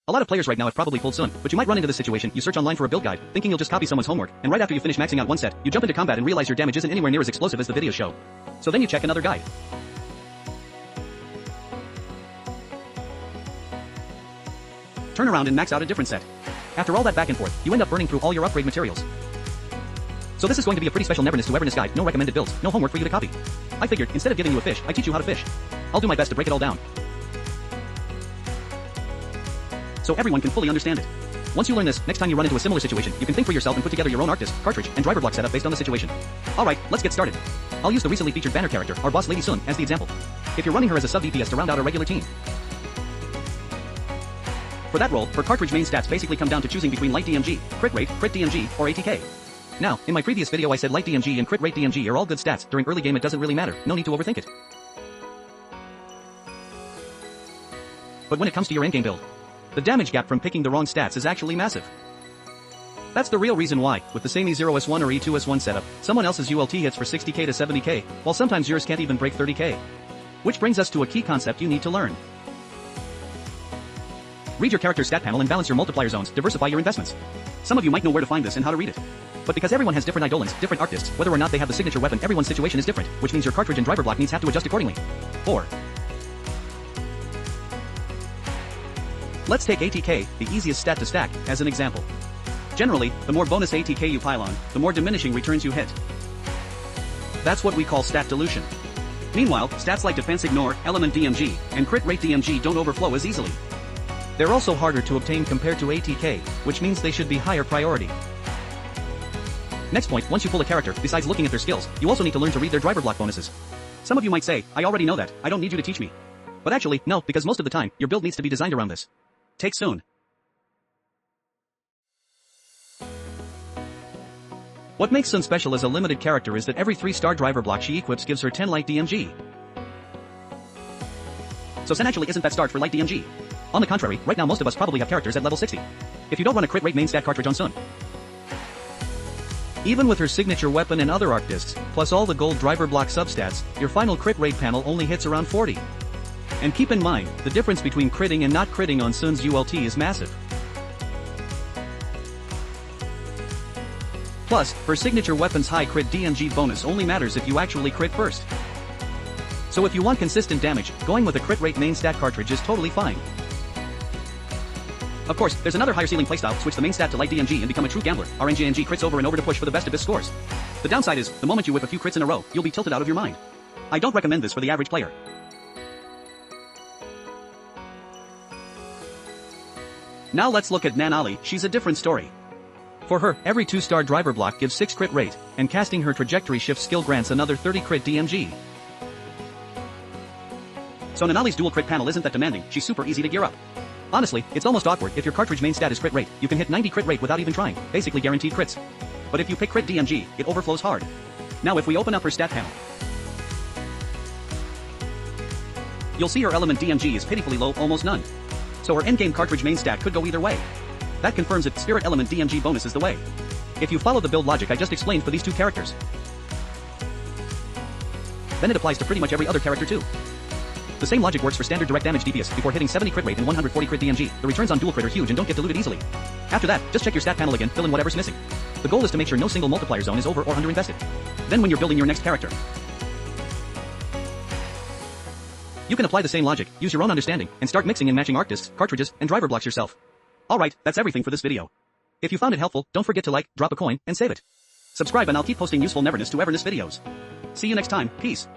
A lot of players right now have probably pulled Sun, but you might run into this situation. You search online for a build guide, thinking you'll just copy someone's homework, and right after you finish maxing out one set, you jump into combat and realize your damage isn't anywhere near as explosive as the videos show. So then you check another guide. Turn around and max out a different set. After all that back and forth, you end up burning through all your upgrade materials. So this is going to be a pretty special Neverness to Everness guide, no recommended builds, no homework for you to copy. I figured, instead of giving you a fish, I teach you how to fish. I'll do my best to break it all down, so everyone can fully understand it. Once you learn this, next time you run into a similar situation, you can think for yourself and put together your own Arcdisc, cartridge, and driver block setup based on the situation. Alright, let's get started. I'll use the recently featured banner character, our boss Lady Sun, as the example. If you're running her as a sub DPS to round out a regular team. For that role, her cartridge main stats basically come down to choosing between light DMG, crit rate, crit DMG, or ATK. Now, in my previous video I said light DMG and crit rate DMG are all good stats. During early game it doesn't really matter, no need to overthink it. But when it comes to your endgame build, the damage gap from picking the wrong stats is actually massive. That's the real reason why, with the same E0S1 or E2S1 setup, someone else's ULT hits for 60k to 70k, while sometimes yours can't even break 30k. Which brings us to a key concept you need to learn. Read your character's stat panel and balance your multiplier zones, diversify your investments. Some of you might know where to find this and how to read it. But because everyone has different eidolons, different Arcdiscs, whether or not they have the signature weapon, everyone's situation is different, which means your cartridge and driver block needs have to adjust accordingly. 4. Let's take ATK, the easiest stat to stack, as an example. Generally, the more bonus ATK you pile on, the more diminishing returns you hit. That's what we call stat dilution. Meanwhile, stats like defense ignore, element DMG, and crit rate DMG don't overflow as easily. They're also harder to obtain compared to ATK, which means they should be higher priority. Next point, once you pull a character, besides looking at their skills, you also need to learn to read their driver block bonuses. Some of you might say, I already know that, I don't need you to teach me. But actually, no, because most of the time, your build needs to be designed around this. Take Sun. What makes Sun special as a limited character is that every 3-star driver block she equips gives her 10 light DMG. So Sun actually isn't that starved for light DMG. On the contrary, right now most of us probably have characters at level 60. If you don't run a crit rate main stat cartridge on Sun. Even with her signature weapon and other Arcdiscs, plus all the gold driver block substats, your final crit rate panel only hits around 40. And keep in mind, the difference between critting and not critting on Sun's ULT is massive. Plus, her signature weapon's high crit DMG bonus only matters if you actually crit first. So if you want consistent damage, going with a crit rate main stat cartridge is totally fine. Of course, there's another higher ceiling playstyle, switch the main stat to light DMG and become a true gambler, RNGNG crits over and over to push for the best abyss scores. The downside is, the moment you whip a few crits in a row, you'll be tilted out of your mind. I don't recommend this for the average player. Now let's look at Nanali, she's a different story. For her, every 2-star driver block gives 6 crit rate, and casting her trajectory shift skill grants another 30 crit DMG. So Nanali's dual crit panel isn't that demanding, she's super easy to gear up. Honestly, it's almost awkward. If your cartridge main stat is crit rate, you can hit 90 crit rate without even trying, basically guaranteed crits. But if you pick crit DMG, it overflows hard. Now if we open up her stat panel, you'll see her element DMG is pitifully low, almost none. So her endgame cartridge main stat could go either way. That confirms that spirit element DMG bonus is the way. If you follow the build logic I just explained for these two characters, then it applies to pretty much every other character too. The same logic works for standard direct damage DPS before hitting 70 crit rate and 140 crit DMG. The returns on dual crit are huge and don't get diluted easily. After that, just check your stat panel again, fill in whatever's missing. The goal is to make sure no single multiplier zone is over or under invested. Then when you're building your next character, you can apply the same logic, use your own understanding, and start mixing and matching Arcdiscs, cartridges, and driver blocks yourself. Alright, that's everything for this video. If you found it helpful, don't forget to like, drop a coin, and save it. Subscribe and I'll keep posting useful Neverness to Everness videos. See you next time, peace.